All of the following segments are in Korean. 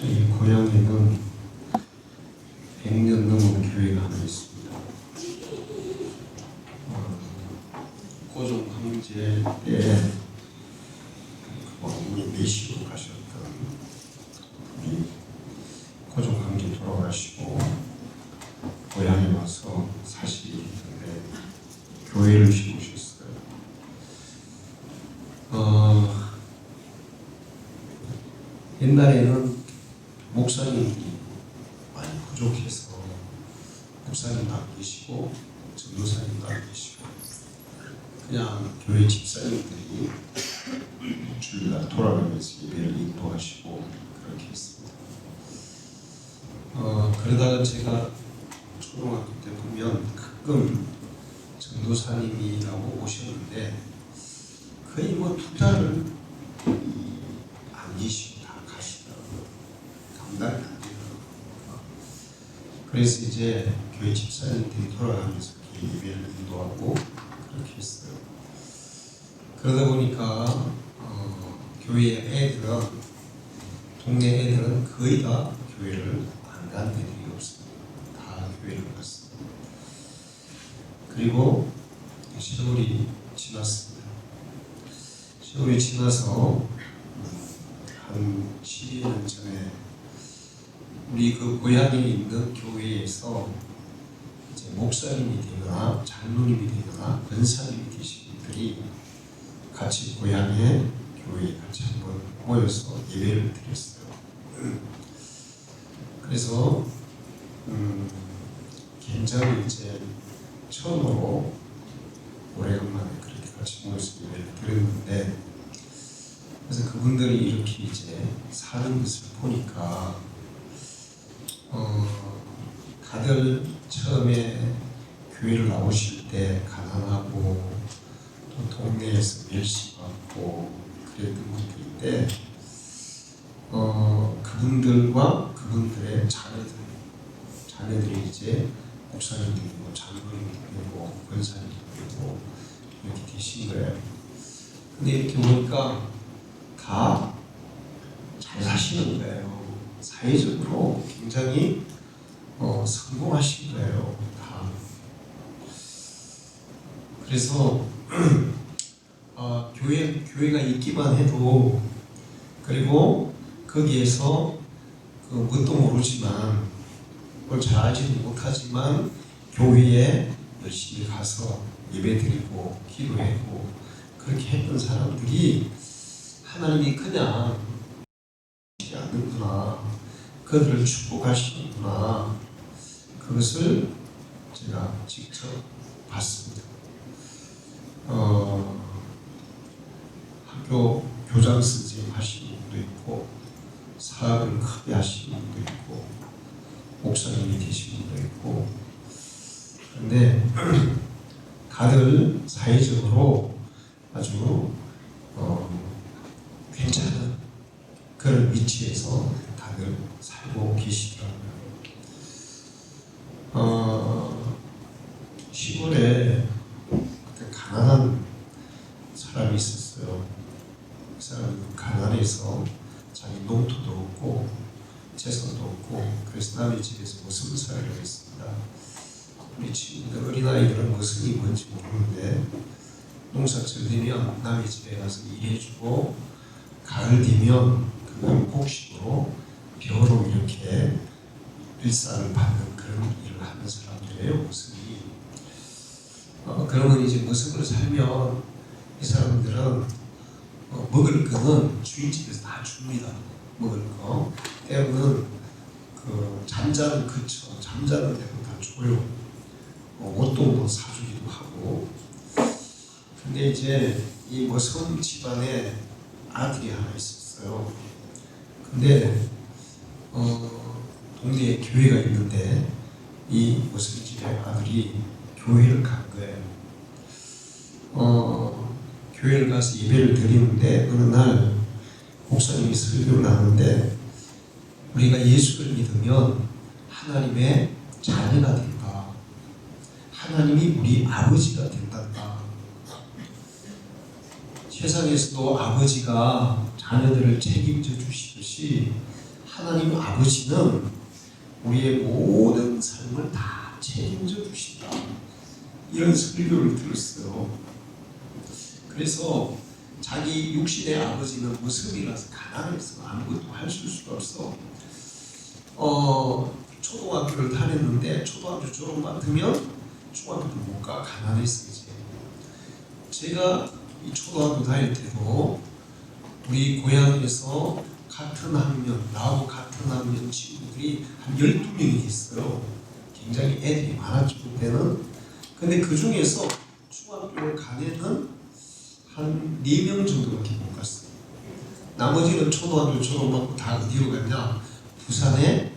저희 고향에는 100년 넘은 교회가 하나 있습니다. 고종 황제 때 어머니 내시로 가셨던 우리 고종 황제 돌아가시고 고향에 와서 사시게 됐는데 교회를 세우셨어요. 옛날에는 목사님이 많이 부족해서 목사님도 안 계시고 전도사님도 안 계시고 그냥 교회 집사님들이 주일날 돌아가면서 예배를 인도하시고 그렇게 했습니다. 그러다가 제가 초등학교 때 보면 가끔 전도사님이라고 오셨는데 거의 뭐 2달을 안 계시고 다 가시더라고요. 감당이 안 되더라고요. 그래서 이제 교회 집사님들이 돌아가면서 예배를 인도하고 그렇게 했어요. 그러다 보니까 교회 애들은 동네 애들은 거의 다 교회를 안 간 애들이 없습니다. 다 교회를 갔습니다. 그리고 세월이 지났습니다. 세월이 지나서 한 12년 전에 우리 그 고향에 있는 교회에서 이제 목사님이 되거나 장로님이 되거나 권사님이 되신 분들이 같이 고향에 교회에 같이 한번 모여서 예배를 드렸어요. 그래서 굉장히 이제 처음으로 오래간만에 그렇게 같이 모여서 예배를 드렸는데 그래서 그분들이 이렇게 이제 사는 것을 보니까 다들 처음에 교회를 나오실 때 가난하고 또 동네에서 멸시받고 그랬던 분들인데 그분들과 그분들의 자녀들이 이제 목사님이 되고 장로님이 되고 권사님이 되고 이렇게 되신 거예요. 근데 이렇게 보니까 다 잘 사시는 거예요. 사회적으로 굉장히 성공하신 거예요. 다. 그래서 교회가 있기만 해도 그리고 거기에서 뭣도 모르지만 뭘 잘 알지는 못하지만 교회에 열심히 가서 예배드리고 기도하고 그렇게 했던 사람들이 하나님이 그냥 않는구나, 그들을 축복하시는구나, 그것을 제가 직접 봤습니다. 학교 교장 선생님 하시는 분도 있고 사업을 크게 하시는 분도 있고 목사님이 되신 분도 있고 그런데 다들 사회적으로 아주 괜찮은 그런 위치에서 다들 살고 계시더라고요. 시골에 그때 가난한 사람이 있었어요. 그 사람은 가난해서 자기 농토도 없고 재산도 없고 그래서 남의 집에서 머슴살이를 했습니다. 우리 친구들 어린아이들은 머슴이 뭔지 모르는데 농사철 되면 남의 집에 가서 일해주고 가을 되면 그걸 곡식으로 벼로 이렇게 일상을 받는 그런 일을 하는 사람들이에요. 머슴이. 그러면 이제 머슴으로 살면 이 사람들은 먹을 거는 주인집에서 다 줍니다. 먹을 거. 때로는 잠자는 그쵸. 잠자는 데도 다 줘요. 옷도 뭐 사주기도 하고. 근데 이제 이 머슴 집안에 아들이 하나 있었어요. 근데 동네에 교회가 있는데 이 머슴 집의 아들이 교회를 간 거예요. 교회를 가서 예배를 드리는데 어느 날 목사님이 설교를 하는데 우리가 예수를 믿으면 하나님의 자녀가 된다. 하나님이 우리 아버지가 된단다. 세상에서도 아버지가 자녀들을 책임져 주시듯이 하나님 아버지는 우리의 모든 삶을 다 책임져 주신다. 이런 설교를 들었어요. 그래서 자기 육신의 아버지는 모습이라서 가난해서 아무것도 할 수가 없어. 초등학교를 다녔는데 초등학교 졸업 맡으면 중학교도 못 가. 가난했어 이제. 제가 이 초등학교 다닐 때도 우리 고향에서 같은 학년, 나하고 같은 학년 친구들이 한 12명이 있어요. 굉장히 애들이 많았죠 그때는. 근데 그 중에서 중학교를 간 애는 한 4명 정도밖에 못 갔어요. 나머지는 초등학교 졸업하고 다 어디로 갔냐? 부산에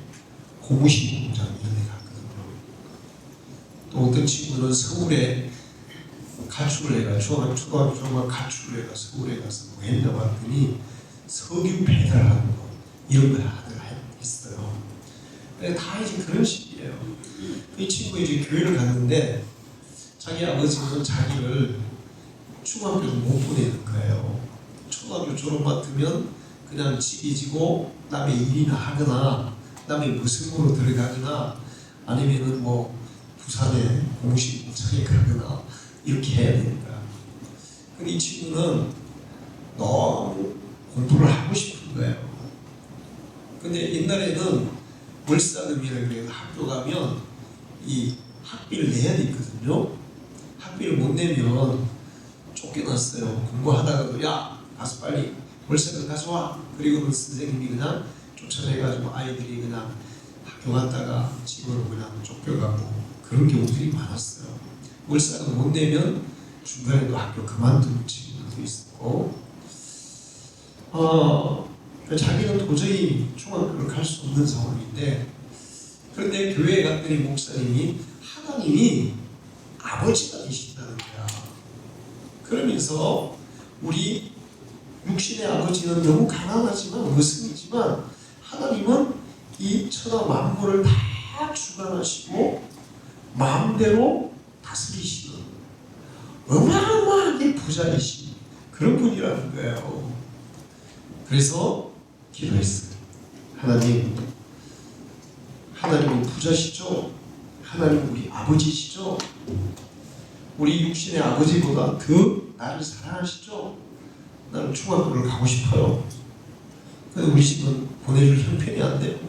고무신 공장 이런 데 갔거든요. 또 어떤 친구는 서울에 가출을 해가 초등학교 졸업하고 가출을 해가 서울에 가서 뭐 했냐고 했더니 석유 배달하는 거 이런 걸 하들 했어요. 다 이제 그런 식이에요. 이 친구 이제 교회를 갔는데 자기 아버지는 자기를 중학교도 못 보내는 거예요. 초등학교 졸업 맡으면 그냥 집이 지고 남의 일이나 하거나 남의 무승부로 들어가거나 아니면은 뭐 부산에 공식 공장에 가거나 이렇게 해야 되는 거야. 근데 이 친구는 너무 공부를 하고 싶은 거예요. 근데 옛날에는 월사금이라고 해서 학교 가면 이 학비를 내야 되거든요. 학비를 못 내면 쫓겨났어요. 공부하다가도 야 가서 빨리 월세금 가져와. 그리고는 선생님이 그냥 쫓아내가지고 아이들이 그냥 학교 갔다가 집으로 그냥 쫓겨가고 그런 경우들이 많았어요. 월세금 못 내면 중간에도 학교 그만두는 친구들도 있었고 자기는 도저히 중학교를 갈 수 없는 상황인데 그런데 교회에 갔더니 목사님이 하나님이 아버지가 되신다는 거야. 그러면서 우리 육신의 아버지는 너무 가난하지만 머슴이지만 하나님은 이 천하 만물을 다 주관하시고 마음대로 다스리시는 어마어마하게 부자이신 그런 분이라는 거예요. 그래서 기도했어요. 하나님은 부자시죠? 하나님은 우리 아버지시죠? 우리 육신의 아버지보다 더 나를 사랑하시죠? 나는 중학교를 가고 싶어요. 근데 우리 집은 보내줄 형편이 안 돼요.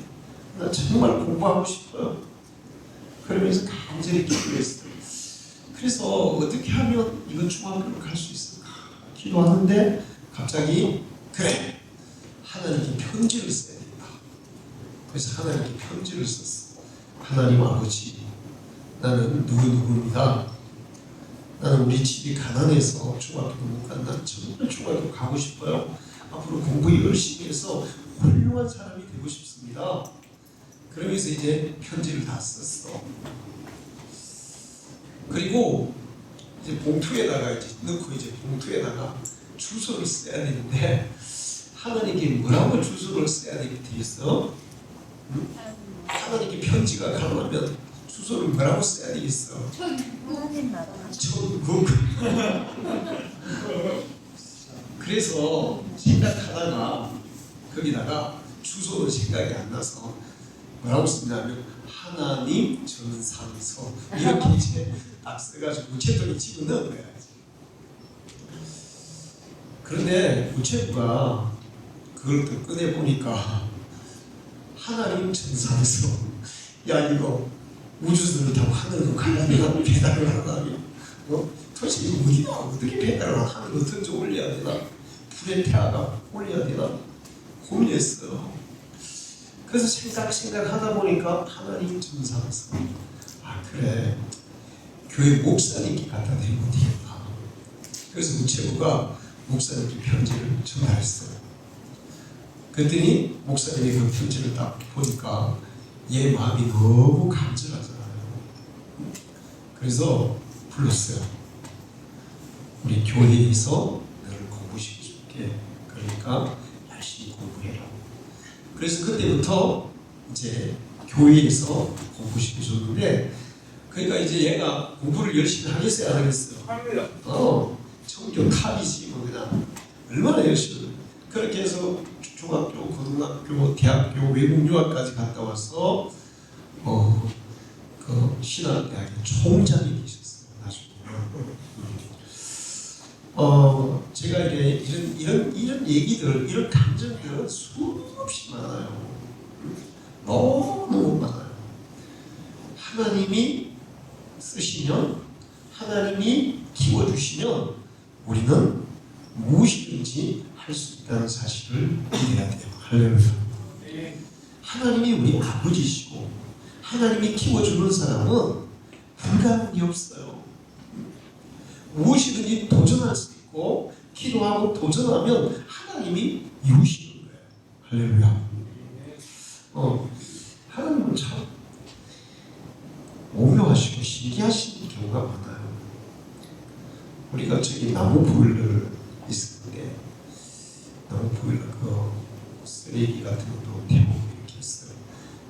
나 정말 공부하고 싶어요. 그러면서 간절히 기도했어요. 그래서 어떻게 하면 이건 중학교를 갈 수 있을까 기도하는데 갑자기 그래 하나님께 편지를 써야 된다. 그래서 하나님께 편지를 썼어. 하나님 아버지, 나는 누구누구입니다. 나는 우리 집이 가난해서 중학교도 못 간 난 정말 중학교 가고 싶어요. 앞으로 공부 열심히 해서 훌륭한 사람이 되고 싶습니다. 그러면서 이제 편지를 다 썼어. 그리고 이제 봉투에다가 이제 넣고 이제 봉투에다가 주소를 써야 되는데 하나님께 뭐라고 주소를 써야 되겠어? 응? 하나님께 편지가 가능하면 주소를 뭐라고 써야 되겠어? 천국. 그래서 생각하다가 거기다가 주소는 생각이 안 나서 뭐라고 쓰냐면 하나님 전상서 이렇게 이제 딱 써가지고 우체통에 집어넣은 거야. 그런데 우체부가 그걸 또 꺼내보니까 하나님 전상서 야 이거 우주선을 타고 하늘로 가려면 배달을 하다니 도대체 이거 어디다 어떻게 배달을 하늘로 던져 올려야 되나 불에 태워가 올려야 되나 고민했어. 그래서 생각하다 보니까 하나님 전상서 그래 교회 목사님께 갖다 드리면 되겠다. 그래서 우체부가 목사님께 편지를 전달했어요. 그랬더니 목사님이 그 편지를 딱 보니까 얘 마음이 너무 간절하잖아요. 그래서 불렀어요. 우리 교회에서 너를 공부시켜줄게. 그러니까 열심히 공부해라. 그래서 그때부터 이제 교회에서 공부시켜줬는데 그러니까 이제 얘가 공부를 열심히 하겠어요? 안 하겠어요? 합니다. 청교 탑이지 뭐 그냥 얼마나 열심히 그렇게 해서 중학교, 고등학교, 대학교, 외국 유학까지 갔다 와서 그 신학대학의 총장이 계셨어요. 나중에. 제가 이런 얘기들, 이런 감정들은 수없이 많아요. 너무 많아요. 하나님이 쓰시면, 하나님이 키워주시면 우리는 무엇이든지 할 수 있다는 사실을 이해해야 돼요. 할렐루야. 하나님이 우리 아버지시고 하나님이 키워주는 사람은 불가능한 게 없어요. 무엇이든지 도전할 수 있고 기도하고 도전하면 하나님이 이루시는 거예요. 할렐루야. 하나님은 참 오묘하시고 신기하신 경우가 많아요. 우리가 저기 나무 보일러 있었는데, 나무 보일러 그 쓰레기 같은 것도 대부분 이렇게 했어요.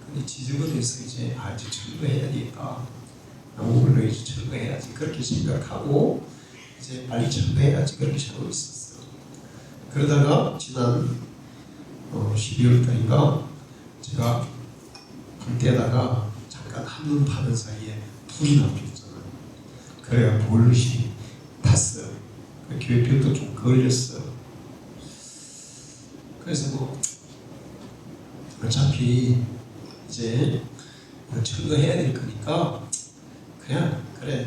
근데 지저분해서 이제 철거해야 되겠다. 나무 보일러 이제 철거해야지 그렇게 생각하고 이제 빨리 철거해야지 그렇게 하고 있었어요. 그러다가 지난 12월 달인가 제가 불 때다가 잠깐 한눈 파는 사이에 불이 나버렸잖아요. 그래야 보일러실이 탔어요. 그 교회 벽도 좀 걸렸어요. 그래서 뭐 어차피 이제 철거해야 될 거니까 그래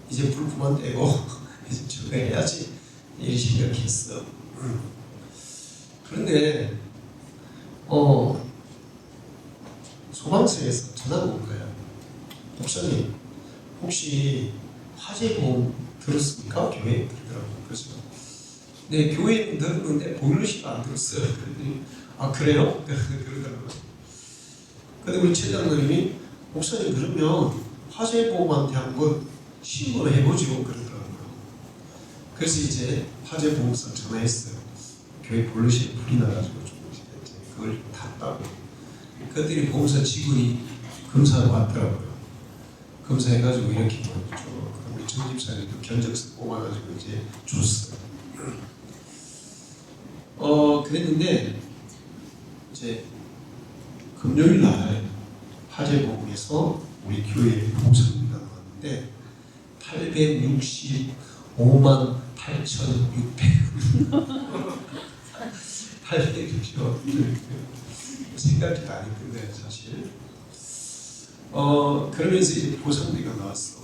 이제 불 그만 떼고 이제 철거해야지 이렇게 생각했어. 그런데 소방서에서 전화가 온 거예요. 목사님 혹시 화재보험 들었습니까? 교회에 그러더라고요. 그래서 네, 교회는 들었는데 보일러실 안 들었어요. 그랬더니 아 그래요? 그러더라고요. 근데 우리 최장로님이 목사님 그러면 화재보험한테 한번 신고를 해보죠 그러더라고요. 그래서 이제 화재보험사 전화했어요. 교회 보일러실에 불이 나가지고 좀 이제 그걸 탔다고. 그랬더니 보험사 직원이 검사하러 왔더라고요. 검사해가지고 이렇게 우리 전집사님도 견적서 뽑아가지고 이제 줬어요. 그랬는데 이제 금요일 날 화재보험에서 우리 교회에 보상비가 나왔는데 865만 8,600원 860원 생각지도 안 했는데 사실 그러면서 이제 보상비가 나왔어.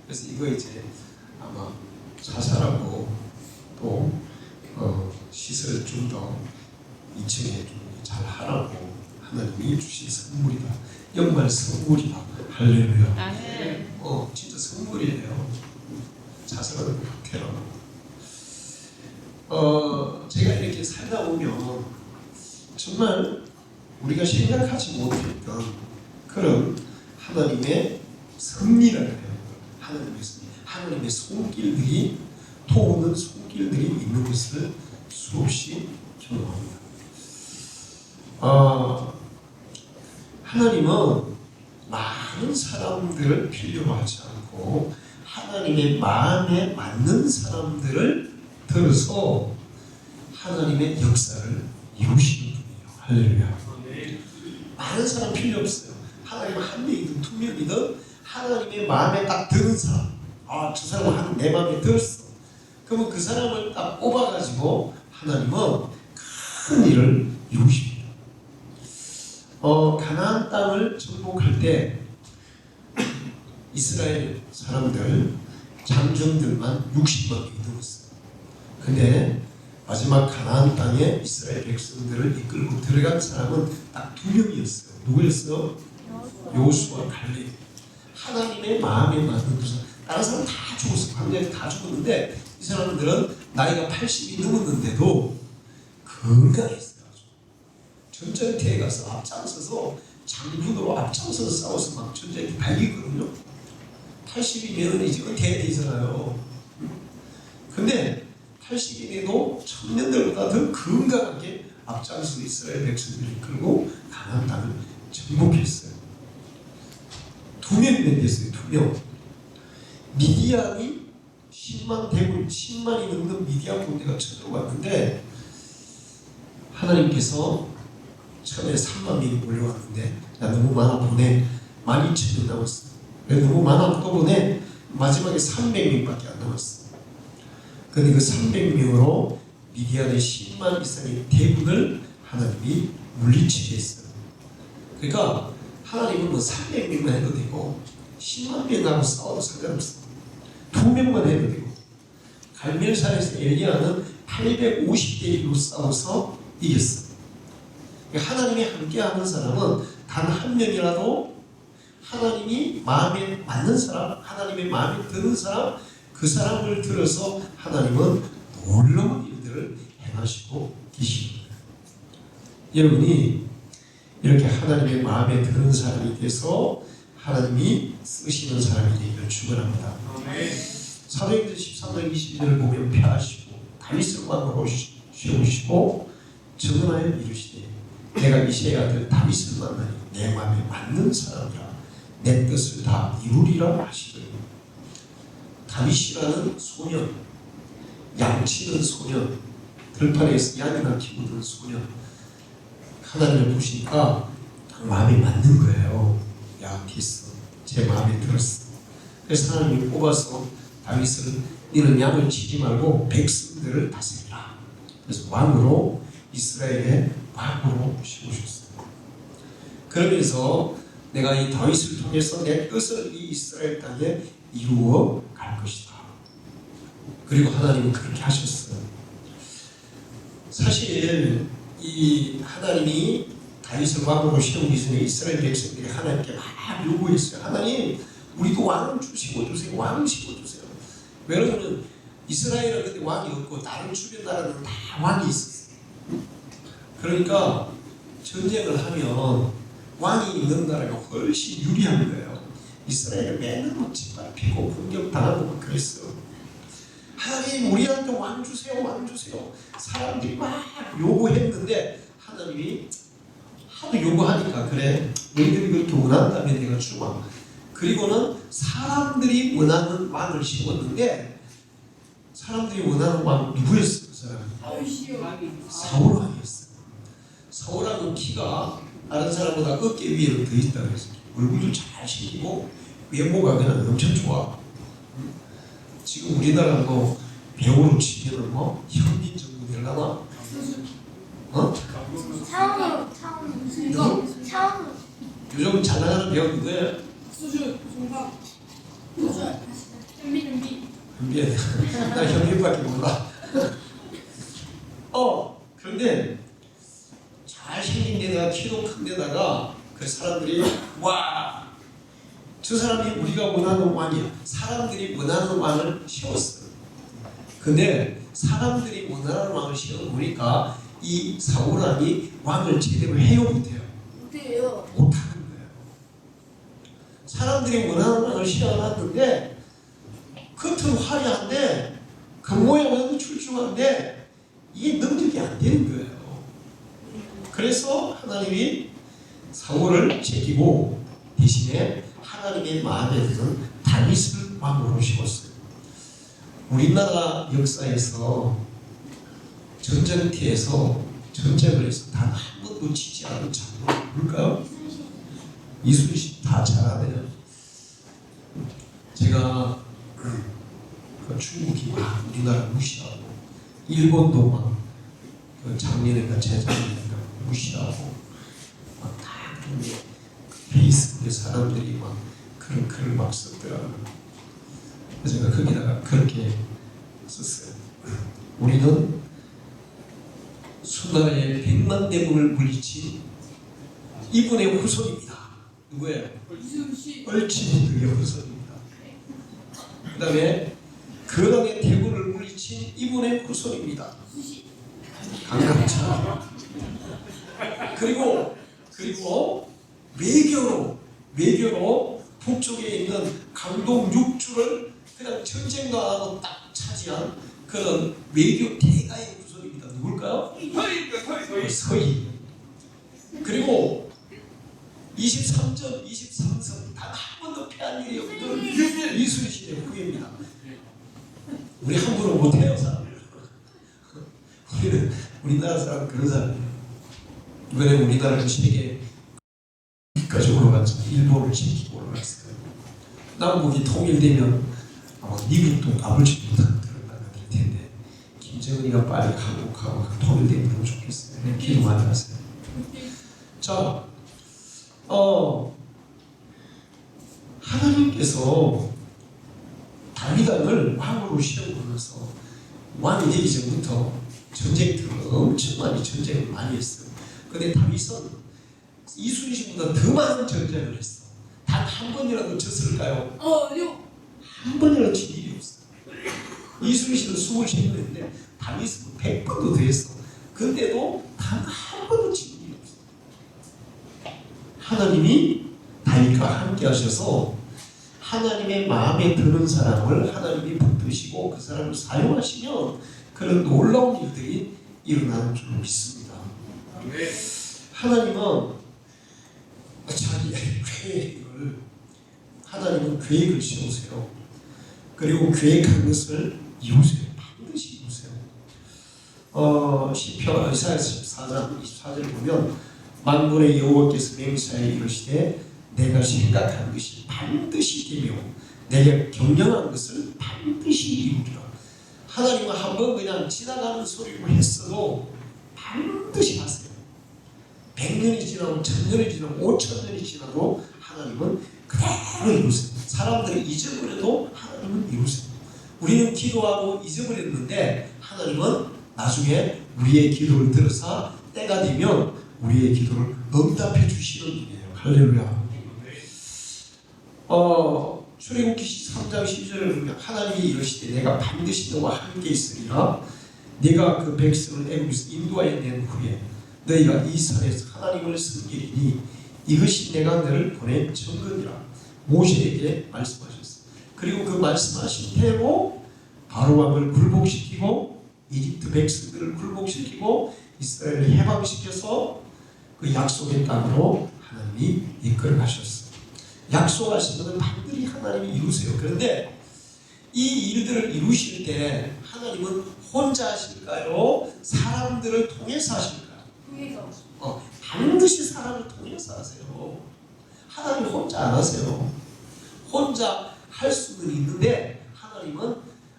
그래서 이거 이제 아마 자살하고 또 시설 좀 더 2층에 좀 잘 하라고 하나님이 주신 선물이다. 정말 선물이다. 할렐루야. 진짜 선물이에요. 자살하는 형태로. 제가 이렇게 살다 보면 정말 우리가 생각하지 못했던 그런 하나님의 섭리라는 거예요. 하나님의 섭리, 하나님의 손길들이 도우는 손길들이 있는 것을 수없이 경험합니다. 하나님은 많은 사람들을 필요로 하지 않고 하나님의 마음에 맞는 사람들을 들어서 하나님의 역사를 이루시는 분이에요. 할렐루야. 많은 사람 필요 없어요. 하나님 한 명이든 두 명이든 하나님의 마음에 딱 드는 사람, 저 사람은 내 마음에 들었어. 그러면 그 사람을 딱 뽑아가지고 하나님은 큰 일을 이루십니다. 가나안 땅을 정복할 때 이스라엘 사람들 장정들만 60만 명이 넘었어요. 근데 마지막 가나안 땅에 이스라엘 백성들을 이끌고 들어간 사람은 딱 2명이었어요. 누구였어요? 여호수아 갈렙. 하나님의 마음에 맞는 그 사람. 다른 사람 다 죽었어요. 광야에 다 죽었는데 이 사람들은 나이가 80이 넘었는데도 건강했어요. 전쟁터에 가서 앞장서서 장군으로 앞장서서 싸워서 막 전쟁이 발기거든요. 80이면 이제 은퇴해야 되잖아요. 근데 80인에도 청년들보다 더 건강하게 앞장서서 이스라엘 백성들을 이끌고 가나안 땅을 정복했어요. 2명이 됐어요. 2명. 미디안이 10만 대군, 10만이 넘는 미디안 군대가 쳐들어왔는데 하나님께서 처음에 3만 명이 몰려왔는데 야 너무 많아 보내 12,000명 남았어. 왜 너무 많아 또 보내 마지막에 300명밖에 안 남았어. 근데 그 300명으로 미디안의 10만 이상의 대군을 하나님이 물리치게 했어요. 그러니까 하나님은 뭐 300명만 해도 되고 10만 명하고 싸워도 상관없어. 2명만 해도 되고 갈멜산에서 엘리야는 850대 1로 싸워서 이겼어. 그러니까 하나님이 함께하는 사람은 단 한 명이라도 하나님이 마음에 맞는 사람, 하나님의 마음에 드는 사람, 그 사람을 들어서 하나님은 놀라운 일들을 행하시고 계십니다. 여러분이 이렇게 하나님의 마음에 드는 사람이 돼서 하나님이 쓰시는 사람이 되기를 축원합니다. 사도행전 13장 22절을 보면 패하시고 다윗을 왕으로 세우시고 전하여 이르시되 내가 이새의 아들 다윗을 만나니 내 마음에 맞는 사람이라 내 뜻을 다 이루리라 하시더니 다윗이라는 소년, 양치는 소년, 들판에서 양이나 키우는 소년 하나님을 보시니까 마음에 맞는 거예요. 야 됐어, 제 마음에 들었어. 그래서 하나님이 뽑아서 다윗을 너는 양을 치지 말고 백성들을 다스리라. 그래서 왕으로 이스라엘의 왕으로 세우셨어요. 그러면서 내가 이 다윗을 통해서 내 뜻을 이 이스라엘 땅에 이루어 갈 것이다. 그리고 하나님은 그렇게 하셨어요. 사실 이 하나님이 다윗을 왕으로 세우기 전에 이스라엘 백성들이 하나님께 막 요구했어요. 하나님 우리도 왕을 주세요. 왕을 주세요. 왜냐하면 이스라엘은 그때 왕이 없고 다른 주변 나라는 다 왕이 있었어요. 그러니까 전쟁을 하면 왕이 있는 나라가 훨씬 유리한 거예요. 이스라엘은 맨날 뭐 짓밟히고 공격당하고 막 그랬어요. 하나님 우리한테 왕 주세요. 사람들이 막 요구했는데 하나님이 하도 요구하니까 그래 너희들이 그렇게 원한다면 내가 주마. 그리고는 사람들이 원하는 왕을 세웠는데 사람들이 원하는 왕 누구였어요? 그 사람이? 사울 왕이었어요. 사울 왕은 키가 다른 사람보다 어깨 위에는 더 있다 그랬어요. 얼굴도 잘생기고 외모가 그냥 엄청 좋아. 지금 우리나라 뭐 배우로 치면은 뭐 현빈 정도 되려나? 차은우. 요즘 잘 나가는 배우 누구예요? 수준, 종각, 현빈. 나 현빈밖에 몰라. 그런데 잘생긴 데다가 키도 큰 데다가 그 사람들이 와, 저 사람이 우리가 원하는 왕이야. 사람들이 원하는 왕을 세웠어요. 근데 사람들이 원하는 왕을 세워보니까 이 사울 왕이 왕을 제대로 해요 못해요? 못하는 거예요. 사람들이 원하는 왕을 세워놨는데 겉은 화려한데 그 모양은 출중한데 이게 능력이 안 되는 거예요. 그래서 하나님이 사울을 제끼고 대신에 하나님의 마음에 드는 다윗을 왕으로 세웠어요. 우리나라 역사에서 전쟁터에서 전쟁을 해서 단 한 번도 지지 않은 장군 누굴까요? 이순신. 다 잘하네요. 제가 그 중국이 막 우리나라 무시하고 일본도 막 작년에가 재작년인가 무시하고 막 다 페이스북에 사람들이 막 그런 글을 막 썼더라고요. 그래서 제가 거기다가 그렇게 썼어요. 우리는 수나라의 100만 대군을 물리친 이분의 후손입니다. 누구예요? 얼치민들의 후손입니다. 그 다음에 거랑의 대군을 물리친 이분의 후손입니다. 강감찬. 그리고 외교로 북쪽에 있는 강동 6주를 그냥 전쟁도 안 하고 딱 차지한 그런 외교 대가의 후손입니다. 누굴까요? 서희. 그리고 23전, 23선 단 한 번도 패한 일이 없던 이순신의 후예입니다. 우리 함부로 못해요, 사람들. 우리나라 사람 그런 사람이에요. 이번에 우리나라는 세계까지 올라갔잖아요. 일본을 지키고 올라갔어요. 남북이 통일되면 아마 미국도 까불지 못하는 그런 나라가 될 텐데 김정은이가 빨리 한국하고 통일되면 좋겠어요. 네, 기도 많이 하세요. 자, 하나님께서 다윗왕을 왕으로 세우고 나서 왕이 되기 전부터 전쟁들을 엄청 많이 전쟁을 많이 했어요. 근데 다윗은 이순신보다 더 많은 전쟁을 했어. 단 한 번이라도 졌을까요? 아니요. 한 번이라도 진 일이 없어요. 이순신은 23번 했는데 다윗은 100번도 더 했어. 근데도 단 한 번도 진 일이 없어요. 하나님이 다윗과 함께 하셔서 하나님의 마음에 드는 사람을 하나님이 붙드시고 그 사람을 사용하시면 그런 놀라운 일들이 일어나는 줄 믿습니다. 하나님은 자기의 하나님은 계획을 세우세요. 그리고 계획한 것을 이루세요. 반드시 이루세요. 시편 이사야서 14장 24절을 보면 만군의 여호와께서 맹세하여 이르시되 내가 생각한 것이 반드시 되며 내가 경영한 것을 반드시 이루리라. 하나님은 한번 그냥 지나가는 소리로 했어도 반드시 하세요. 100년이 지나고 1000년이 지나고 5000년이 지나도 하나님은 그대로 이루세요. 사람들이 잊어버려도 하나님은 이루세요. 우리는 기도하고 잊어버렸는데 하나님은 나중에 우리의 기도를 들어서 때가 되면 우리의 기도를 응답해 주시는 분이에요. 할렐루야. 출애굽기 3장 10절을 보면 하나님이 이르시되 내가 반드시 너와 함께 있으리라. 네가 그 백성을 애굽에서 인도하여 낸 후에 너희가 이 산에서 하나님을 섬기리니 이것이 내가 너를 보낸 증거니라. 모세에게 말씀하셨어요. 그리고 그 말씀하신 대로 바로 왕을 굴복시키고 이집트 백성들을 굴복시키고 이스라엘을 해방시켜서 그 약속의 땅으로 하나님이 이끌어 가셨어요. 약속하신 것은 반드시 하나님이 이루세요. 그런데 이 일들을 이루실 때 하나님은 혼자 하실까요? 사람들을 통해서 하실까요? 반드시 사람을 통해서 하세요. 하나님 혼자 안 하세요. 혼자 할 수는 있는데 하나님은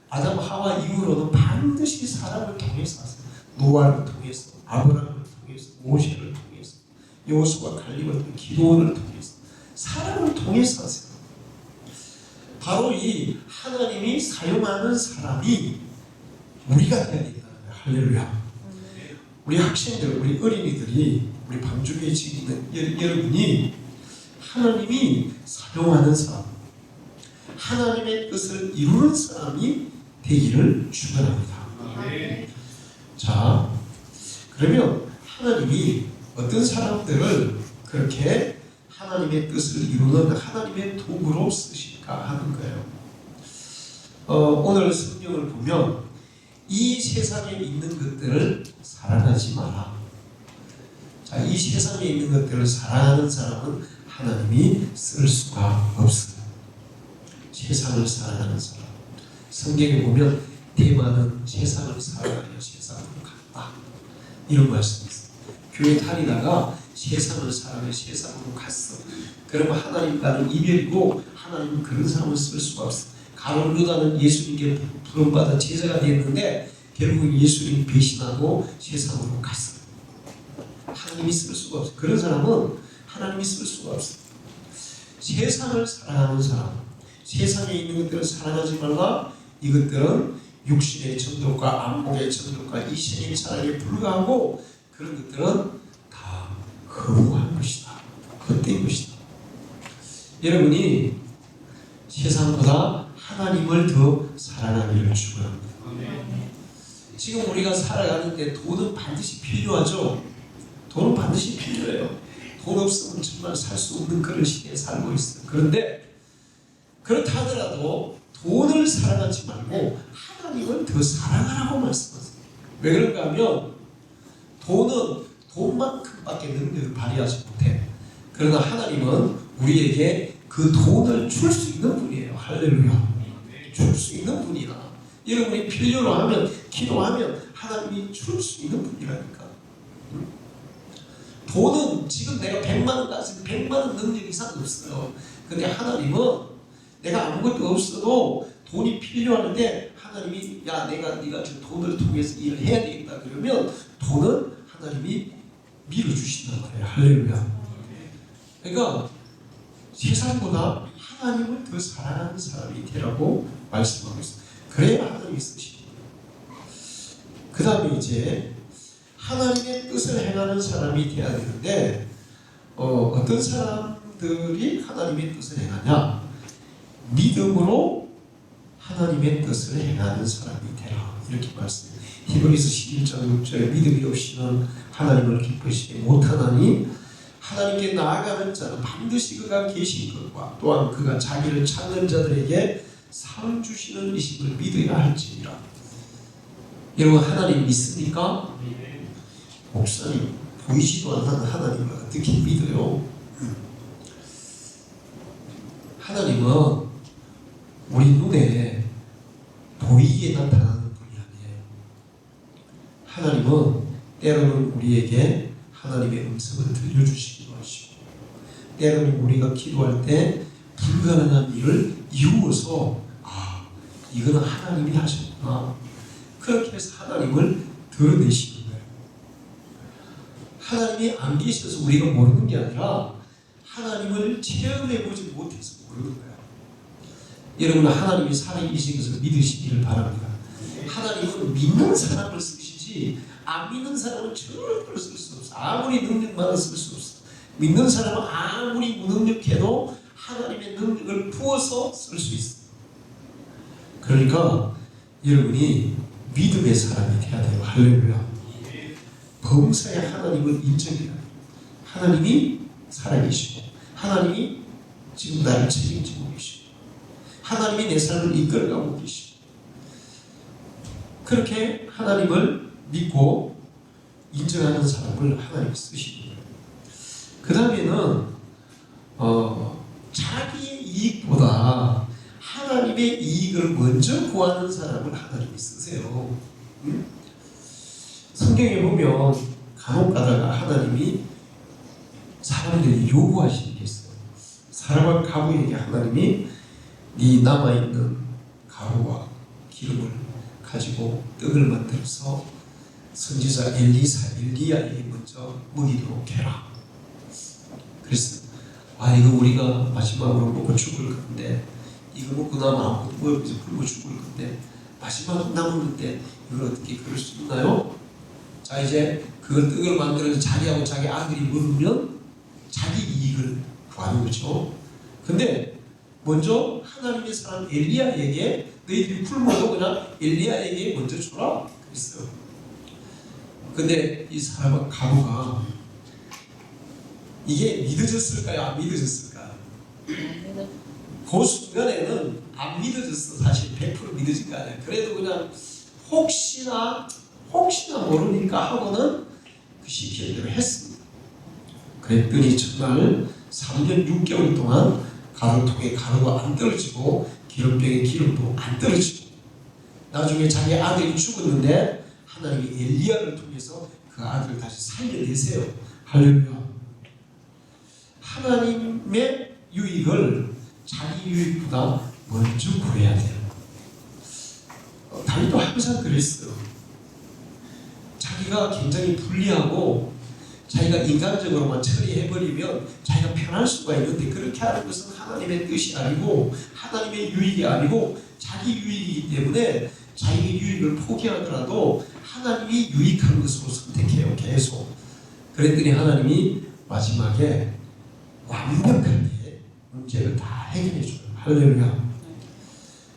아담 하와 이후로는 반드시 사람을 통해서 하세요. 노아를 통해서, 아브라함을 통해서, 모세를 통해서, 여호수아와 갈렙을 통해서, 기도원을 통해서 사람을 통해서 하세요. 바로 이 하나님이 사용하는 사람이 우리가 되어야 된다는 거예요. 할렐루야. 우리 학생들, 우리 어린이들이, 우리 방주교에 지금 있는 여러분이 하나님이 사용하는 사람, 하나님의 뜻을 이루는 사람이 되기를 축원합니다. 자, 그러면 하나님이 어떤 사람들을 그렇게 하나님의 뜻을 이루는 하나님의 도구로 쓰실까 하는 거예요. 오늘 성경을 보면 이 세상에 있는 것들을 사랑하지 마라. 자, 이 세상에 있는 것들을 사랑하는 사람은 하나님이 쓸 수가 없어요. 세상을 사랑하는 사람. 성경에 보면 대만은 세상을 사랑하여 세상으로 갔다. 이런 말씀이 있어요. 교회 다니다가 세상을 사랑해 세상으로 갔어. 그러면 하나님과는 이별이고 하나님은 그런 사람을 쓸 수가 없어. 가룟 유다는 예수님께 부름받아 제자가 되었는데 결국 예수님 배신하고 세상으로 갔어. 하나님이 쓸 수가 없어. 그런 사람은 하나님이 쓸 수가 없어. 세상을 사랑하는 사람, 세상에 있는 것들을 사랑하지 말라. 이것들은 육신의 정욕과 안목의 정욕과 이생의 사랑에 불과하고 그런 것들은 다 허무한 것이다. 헛된 것이다. 여러분이 세상보다 하나님을 더 사랑하기를 축원합니다. 지금 우리가 살아가는데 돈은 반드시 필요하죠. 돈은 반드시 필요해요. 돈 없으면 정말 살 수 없는 그런 시대에 살고 있어요. 그런데 그렇다 하더라도 돈을 사랑하지 말고 하나님을 더 사랑하라고 말씀하세요. 왜 그런가 하면 돈은 돈만큼밖에 능력을 발휘하지 못해. 그러나 하나님은 우리에게 그 돈을 줄 수 있는 분이에요. 할렐루야. 줄 수 있는 분이야. 여러분이 필요로 하면 기도하면 하나님이 줄 수 있는 분이라니까. 돈은 지금 내가 100만 원 가지고 100만 원 능력 이상 없어요. 근데 하나님은 내가 아무것도 없어도 돈이 필요하는데 하나님이 야 네가 저 돈을 통해서 일을 해야 되겠다 그러면 돈은 하나님이 밀어주신단 말이에요. 할렐루야. 그러니까 세상보다 하나님을 더 사랑하는 사람이 되라고 말씀하고 있어요. 그래야 하나님이 쓰십니다. 그 다음에 이제 하나님의 뜻을 행하는 사람이 되어야 되는데 어떤 사람들이 하나님의 뜻을 행하냐? 믿음으로 하나님의 뜻을 행하는 사람이 되라 이렇게 말씀해요. 히브리서 11장 6절에 믿음이 없이는 하나님을 기쁘시게 못하나니 하나님께 나아가는 자는 반드시 그가 계신 것과 또한 그가 자기를 찾는 자들에게 상 주시는 이심을 믿어야 할지니라. 여러분 하나님 믿습니까? 목사님 보이지도 않는 하나님을 어떻게 믿어요? 하나님은 우리 눈에 보이게 나타나는 분이 아니에요. 하나님은 때로는 우리에게 하나님의 음성을 들려주시기도 하시고 때로는 우리가 기도할 때 불가능한 일을 이루어서 이거는 하나님이 하셨구나 그렇게 해서 하나님을 드러내시는 거예요. 하나님이 안 계셔서 우리가 모르는 게 아니라 하나님을 체험해보지 못해서 모르는 거예요. 여러분 하나님이 살아계신 것을 믿으시기를 바랍니다. 하나님은 믿는 사람을 쓰시지 안 믿는 사람은 절대로 쓸 수 없어. 아무리 능력 많아 쓸 수 없어. 믿는 사람은 아무리 무능력해도 하나님의 능력을 부어서 쓸 수 있어. 그러니까 여러분이 믿음의 사람이 되어야 돼요. 할렐루야. 범사에 하나님을 인정해야 돼요. 하나님이 살아계시고 하나님이 지금 나를 책임지고 계시고 하나님이 내 삶을 이끌어가고 계시고 그렇게 하나님을 믿고 인정하는 사람을 하나님이 쓰시는 거예요. 그 다음에는 자기의 이익보다 하나님의 이익을 먼저 구하는 사람을 하나님이 쓰세요. 성경에 보면 간혹 가다가 하나님이 사람들이 요구하시는 게 있어요. 사람과 가부에게 하나님이 네 남아있는 가루와 기름을 가지고 떡을 만들어서 선지자 엘리야에게 먼저 먹이도록 해라. 그래서 이거 우리가 마지막으로 먹고 죽을 건데 이거 먹고 나면 아무것도 먹으면서 굶어 죽을 건데 마지막 남았는데 이걸 어떻게 그럴 수 있나요? 자 이제 그 떡을 만들어서 자기하고 자기 아들이 먹으면 자기 이익을 구하는 거죠. 근데 먼저 하나님의 사람 엘리야에게 너희들이 굶어도 그냥 엘리야에게 먼저 주라 그랬어요. 근데 이 사람은 가부가 이게 믿어졌을까요? 안 믿어졌을까요? 그 순간에는 안 믿어졌어. 사실 100% 믿어진 거 아니야. 그래도 그냥 혹시나 모르니까 하고는 그 시키는 대로 했습니다. 그랬더니 정말 3년 6개월 동안 가루통에 가루가 안 떨어지고 기름병에 기름도 안 떨어지고 나중에 자기 아들이 죽었는데 하나님이 엘리야를 통해서 그 아들을 다시 살려내세요. 할렐루야. 하나님의 유익을 자기 유익보다 먼저 구해야 돼요. 다윗도 항상 그랬어요. 자기가 굉장히 불리하고 자기가 인간적으로만 처리해버리면 자기가 편할 수가 있는데 그렇게 하는 것은 하나님의 뜻이 아니고 하나님의 유익이 아니고 자기 유익이기 때문에 자기 유익을 포기하더라도 하나님이 유익한 것으로 선택해요. 계속. 그랬더니 하나님이 마지막에 완벽하게 문제를 다 해결해 줘요. 할렐루야.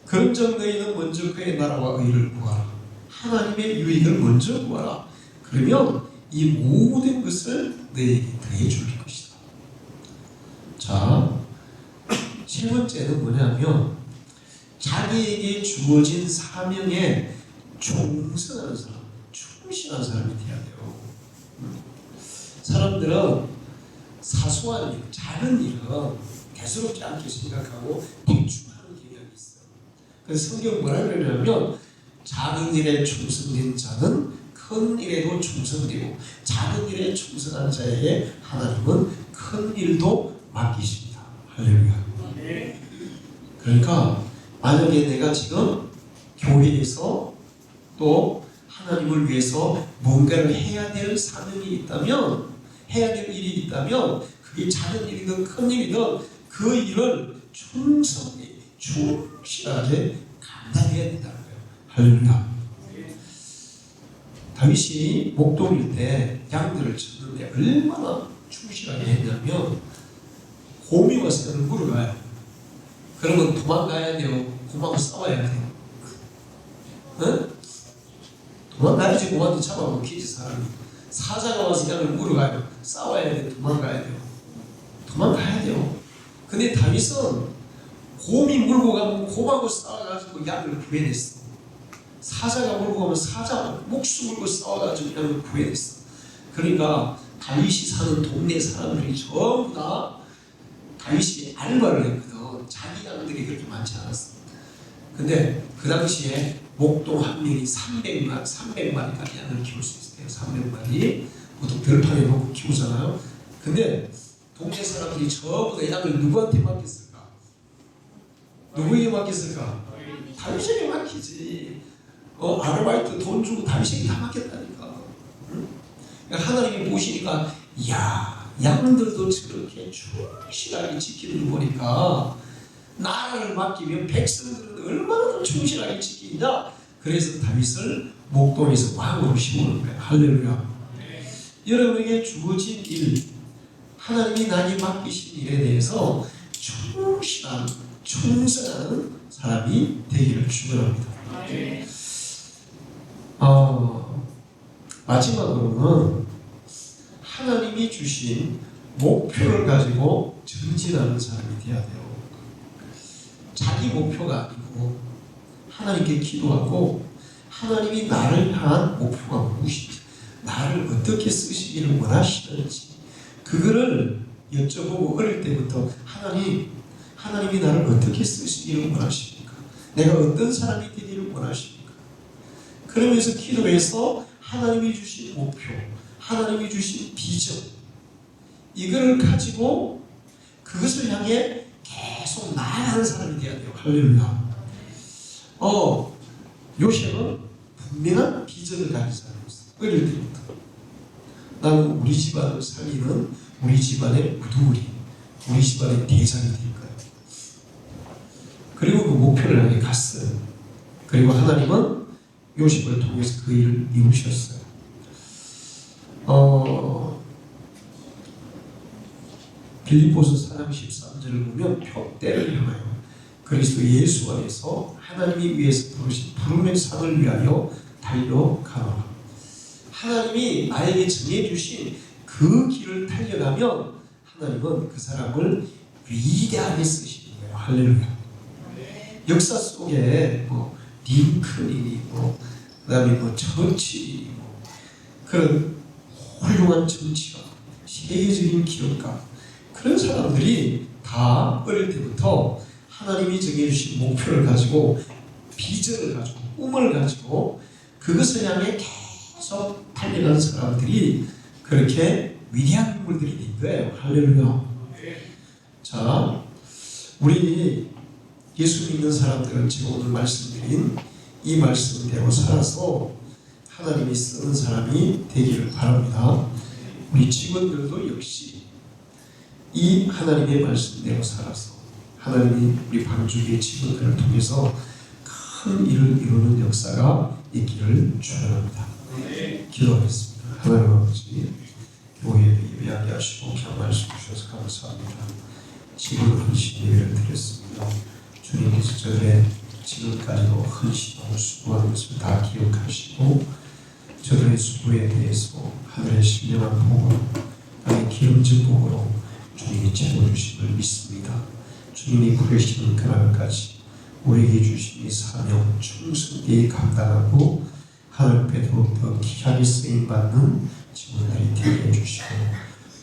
그런즉 너희는 먼저 그의 나라와 의를 구하라. 하나님의 유익을 먼저 구하라. 그러면 이 모든 것을 너희에게 더해 줄 것이다. 자, 세 번째는 뭐냐면 자기에게 주어진 사명에 충성하는 사람, 충실한 사람이 되어야 돼요. 사람들은 사소한 일, 작은 일은 대수롭지 않게 생각하고 대충하는 경향이 있어요. 그래서 성경 뭐라 그러냐면 작은 일에 충성된 자는 그 큰 일에도 충성되고 작은 일에 충성한 자에게 하나님은 큰 일도 맡기십니다. 할렐루야. 그러니까 만약에 내가 지금 교회에서 또 하나님을 위해서 뭔가를 해야 될 사명이 있다면, 해야 될 일이 있다면, 그게 작은 일이든 큰 일이든 그 일을 충성히 충실하게 감당해야 된다는 거예요. 할렐루야. 다윗이 목동일 때 양들을 쳤는데 얼마나 충실하게 했냐면, 곰이 와서 그를 물어가요. 그러면 도망가야 돼요? 곰하고 싸워야 돼요? 응? 도망가야지. 곰한테 잡아먹히지 사람이. 사자가 와서 양을 물어가요. 싸워야 돼요? 도망가야 돼요? 도망가야 돼요. 근데 다윗은 곰이 물고 가면 곰하고 싸워가지고 양을 구해냈어. 사자가 물고 가면 사자 목숨 걸고 싸워가지고 양을 구해냈어. 그러니까 다윗이 사는 동네 사람들이 전부 다 다윗이 알바를 했거든. 자기 양들이 그렇게 많지 않았어. 근데 그 당시에 목동 한 명이 300마리까지 양을 키울 수 있어요. 300마리. 보통 들판에 놓고 키우잖아요. 근데 동네 사람들이 전부 다 양을 누구한테 맡겼을까? 누구에게 맡겼을까? 다윗에게 맡기지. 아르바이트 돈 주고 다윗에게 다 맡겼다니까. 응? 그러니까 하나님이 보시니까, 이야, 양들도 저렇게 충실하게 지키는 거 보니까 나라를 맡기면 백성들은 얼마나 더 충실하게 지키냐. 그래서 다윗을 목동에서 왕으로 심는 거예요. 할렐루야. 여러분에게 주어진 일, 하나님이 나에게 맡기신 일에 대해서 충실한, 충성하는 사람이 되기를 축원합니다. 마지막으로는 하나님이 주신 목표를 가지고 전진하는 사람이 되어야 돼요. 자기 목표가 아니고 하나님께 기도하고, 하나님이 나를 향한 목표가 무엇인지, 나를 어떻게 쓰시기를 원하시는지, 그거를 여쭤보고 어릴 때부터 하나님이 나를 어떻게 쓰시기를 원하십니까? 내가 어떤 사람이 되기를 원하십니까? 그러면서 기도해서 하나님이 주신 목표, 하나님이 주신 비전, 이거를 가지고 그것을 향해 계속 나아가는 사람이 되어야 돼요. 할렐루야. 요셉은 분명한 비전을 가진 사람이었어요. 어릴 때부터. 나는 우리 집안을 살리는 우리 집안의 우두머리, 우리 집안의 대장이 될 거야. 그리고 그 목표를 향해 갔어요. 그리고 하나님은 요셉을 통해서 그 일을 이루셨어요. 빌립보서 4장 13절을 보면 때를 향하여 그리스도 예수 안에서 하나님이 위해서 부르신 부름의 상을 위하여 달려가노라. 하나님이 나에게 정해주신 그 길을 달려가면 하나님은 그 사람을 위대하게 쓰시는 거예요. 할렐루야. 역사 속에 링컨이고 그다음에 정치 그런 훌륭한 정치가 세계적인 기업가, 그런 사람들이 다 어릴 때부터 하나님이 정해주신 목표를 가지고, 비전을 가지고, 꿈을 가지고 그것을 향해 계속 달려가는 사람들이 그렇게 위대한 인물들이 된 거예요. 할렐루야. 자, 우리 예수 믿는 사람들은 제가 오늘 말씀드린 이 말씀대로 살아서 하나님이 쓰는 사람이 되기를 바랍니다. 우리 직원들도 역시 이 하나님의 말씀대로 살아서 하나님이 우리 방주의 직원들을 통해서 큰 일을 이루는 역사가 있기를 축원합니다. 기도하겠습니다. 하나님 아버지, 교회에 예배하게 하시고 귀한 말씀 주셔서 감사합니다. 지금 헌신 예배를 드렸습니다. 주님께서 저들의 지금까지도 헌신하고 수고하는 것을 다 기억하시고 저들의 수고에 대해서 하늘의 신령한 복으로, 나의 기름진 복으로 주님이 채워주심을 믿습니다. 주님이 부르시는 그날까지 우리에게 주신 이 사명 충성되이 감당하고 하늘 앞에도 더 귀하게 쓰임받는 직원들이 되게 해주시고,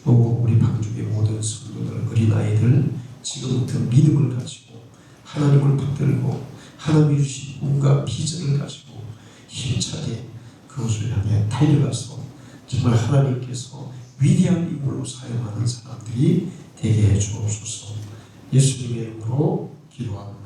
또 우리 방주의 모든 성도들, 어린아이들 지금부터 믿음을 가지고 하나님을 붙들고 하나님이 주신 꿈과 비전을 가지고 힘차게 그것을 향해 하나님께서 위대한 인물로 사용하는 사람들이 되게 해 주옵소서. 예수님의 이름으로 기도합니다.